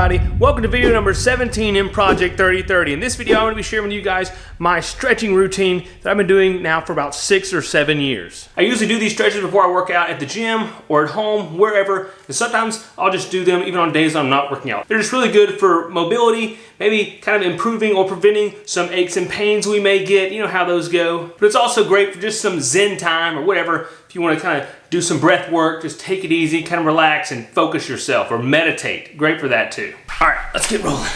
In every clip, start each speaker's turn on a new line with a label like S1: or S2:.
S1: everybody? Welcome to video number 17 in Project 3030. In this video, I'm going to be sharing with you guys my stretching routine that I've been doing now for about 6 or 7 years. I usually do these stretches before I work out at the gym or at home, wherever, and sometimes I'll just do them even on days I'm not working out. They're just really good for mobility, maybe kind of improving or preventing some aches and pains we may get. You know how those go. But it's also great for just some zen time or whatever. If you want to kind of do some breath work, just take it easy, kind of relax and focus yourself, or meditate. Great for that too. All right, let's get rolling.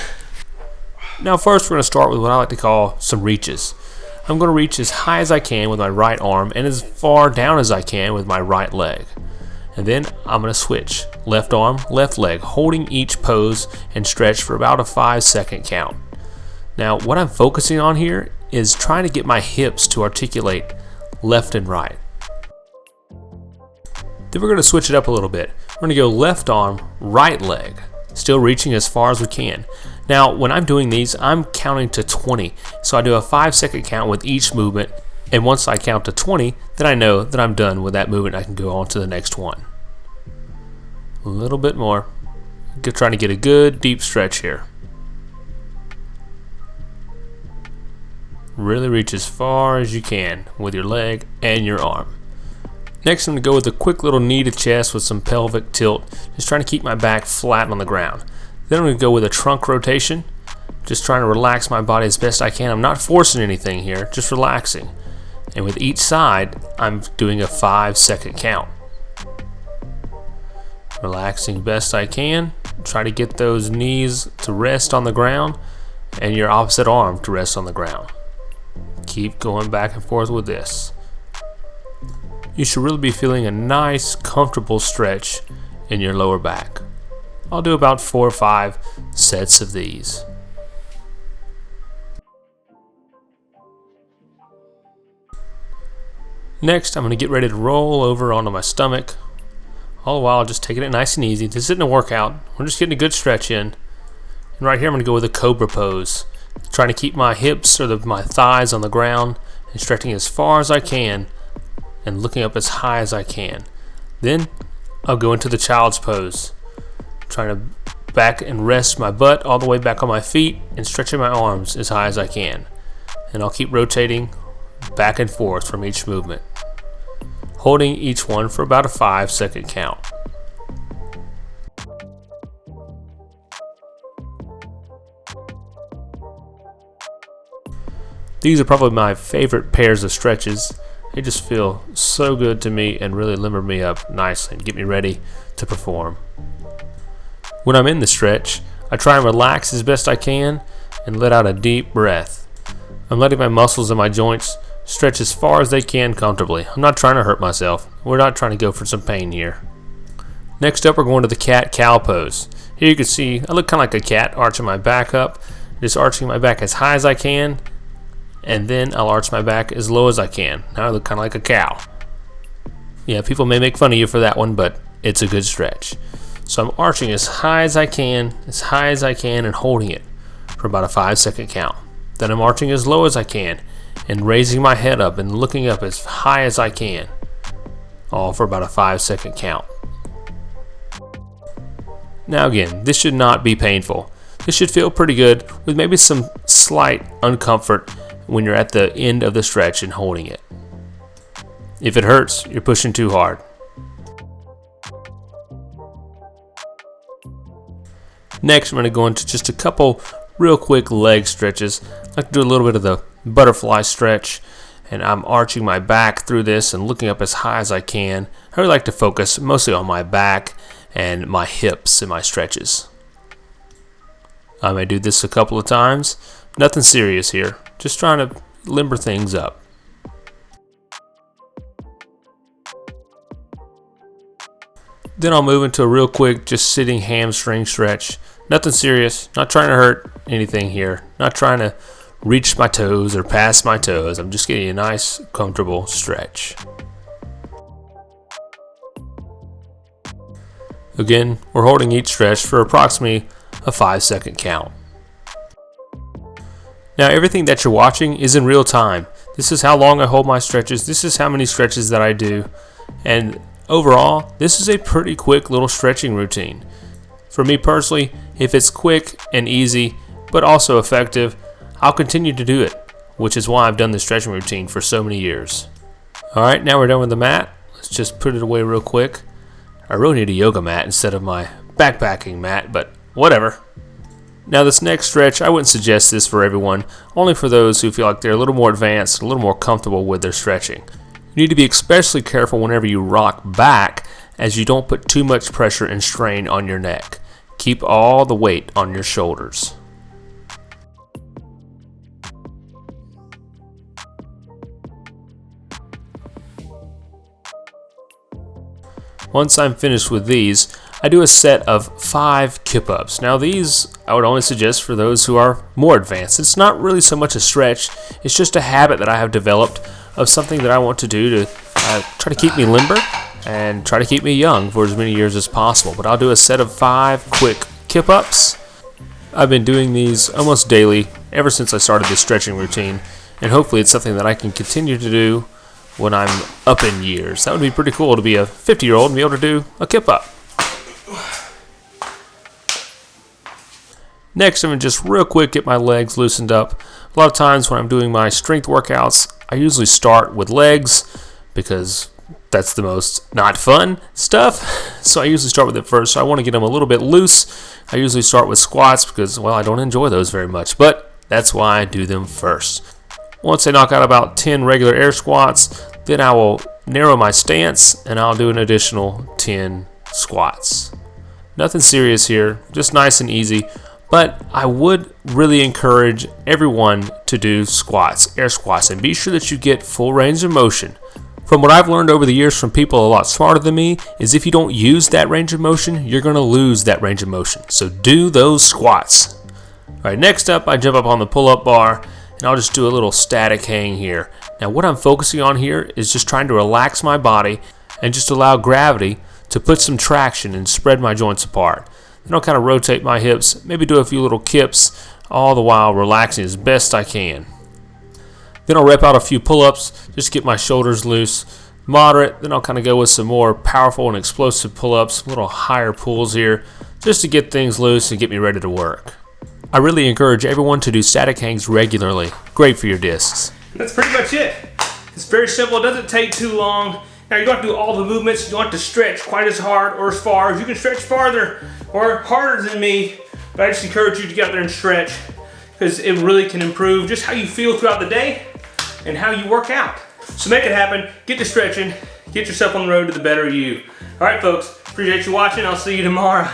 S1: Now first we're going to start with what I like to call some reaches. I'm going to reach as high as I can with my right arm and as far down as I can with my right leg. And then I'm going to switch. Left arm, left leg, holding each pose and stretch for about a 5-second count. Now what I'm focusing on here is trying to get my hips to articulate left and right. Then we're going to switch it up a little bit. We're going to go left arm, right leg, still reaching as far as we can. Now, when I'm doing these, I'm counting to 20. So I do a 5-second count with each movement. And once I count to 20, then I know that I'm done with that movement. I can go on to the next one. A little bit more. Trying to get a good deep stretch here. Really reach as far as you can with your leg and your arm. Next, I'm going to go with a quick little knee to chest with some pelvic tilt, just trying to keep my back flat on the ground. Then I'm going to go with a trunk rotation, just trying to relax my body as best I can. I'm not forcing anything here, just relaxing. And with each side, I'm doing a 5-second count. Relaxing best I can. Try to get those knees to rest on the ground and your opposite arm to rest on the ground. Keep going back and forth with this. You should really be feeling a nice, comfortable stretch in your lower back. I'll do about 4 or 5 sets of these. Next, I'm going to get ready to roll over onto my stomach. All the while, just taking it nice and easy. This isn't a workout. We're just getting a good stretch in. And right here, I'm going to go with a Cobra pose. Trying to keep my hips or my thighs on the ground and stretching as far as I can and looking up as high as I can. Then I'll go into the child's pose, trying to back and rest my butt all the way back on my feet and stretching my arms as high as I can. And I'll keep rotating back and forth from each movement, holding each one for about a 5-second count. These are probably my favorite pairs of stretches. They just feel so good to me and really limber me up nicely and get me ready to perform. When I'm in the stretch, I try and relax as best I can and let out a deep breath. I'm letting my muscles and my joints stretch as far as they can comfortably. I'm not trying to hurt myself. We're not trying to go for some pain here. Next up, we're going to the cat-cow pose. Here you can see I look kind of like a cat, arching my back up, just arching my back as high as I can. And then I'll arch my back as low as I can. Now I look kind of like a cow. Yeah, people may make fun of you for that one, but it's a good stretch. So I'm arching as high as I can, and holding it for about a 5-second count. Then I'm arching as low as I can and raising my head up and looking up as high as I can, all for about a 5-second count. Now again, this should not be painful. This should feel pretty good with maybe some slight uncomfort when you're at the end of the stretch and holding it. If it hurts, you're pushing too hard. Next, I'm going to go into just a couple real quick leg stretches. I like to do a little bit of the butterfly stretch, and I'm arching my back through this and looking up as high as I can. I really like to focus mostly on my back and my hips in my stretches. I may do this a couple of times. Nothing serious here. Just trying to limber things up. Then I'll move into a real quick, just sitting hamstring stretch. Nothing serious. Not trying to hurt anything here. Not trying to reach my toes or past my toes. I'm just getting a nice, comfortable stretch. Again, we're holding each stretch for approximately a 5-second count. Now everything that you're watching is in real time. This is how long I hold my stretches. This is how many stretches that I do. And overall, this is a pretty quick little stretching routine. For me personally, if it's quick and easy, but also effective, I'll continue to do it, which is why I've done this stretching routine for so many years. Alright, now we're done with the mat. Let's just put it away real quick. I really need a yoga mat instead of my backpacking mat, but whatever. Now this next stretch, I wouldn't suggest this for everyone, only for those who feel like they're a little more advanced, a little more comfortable with their stretching. You need to be especially careful whenever you rock back, as you don't put too much pressure and strain on your neck. Keep all the weight on your shoulders. Once I'm finished with these, I do a set of 5 Kip-Ups. Now these I would only suggest for those who are more advanced. It's not really so much a stretch, it's just a habit that I have developed of something that I want to do to try to keep me limber and try to keep me young for as many years as possible. But I'll do a set of 5 quick Kip-Ups. I've been doing these almost daily ever since I started this stretching routine, and hopefully it's something that I can continue to do when I'm up in years. That would be pretty cool to be a 50-year-old and be able to do a Kip-Up. Next, I'm going to just real quick get my legs loosened up. A lot of times when I'm doing my strength workouts, I usually start with legs because that's the most not fun stuff. So I usually start with it first. So I want to get them a little bit loose. I usually start with squats because, well, I don't enjoy those very much, but that's why I do them first. Once I knock out about 10 regular air squats, then I will narrow my stance and I'll do an additional 10 squats. Nothing serious here, just nice and easy, but I would really encourage everyone to do squats, air squats, and be sure that you get full range of motion. From what I've learned over the years from people a lot smarter than me is if you don't use that range of motion, you're going to lose that range of motion. So do those squats. All right, next up, I jump up on the pull-up bar and I'll just do a little static hang here. Now what I'm focusing on here is just trying to relax my body and just allow gravity to put some traction and spread my joints apart. Then I'll kind of rotate my hips, maybe do a few little kips, all the while relaxing as best I can. Then I'll rep out a few pull-ups, just get my shoulders loose, moderate. Then I'll kind of go with some more powerful and explosive pull-ups, little higher pulls here, just to get things loose and get me ready to work. I really encourage everyone to do static hangs regularly. Great for your discs.
S2: That's pretty much it. It's very simple. It doesn't take too long. Now you don't have to do all the movements. You don't have to stretch quite as hard or as far. You can stretch farther or harder than me, but I just encourage you to get out there and stretch because it really can improve just how you feel throughout the day and how you work out. So make it happen. Get to stretching. Get yourself on the road to the better you. All right, folks. Appreciate you watching. I'll see you tomorrow.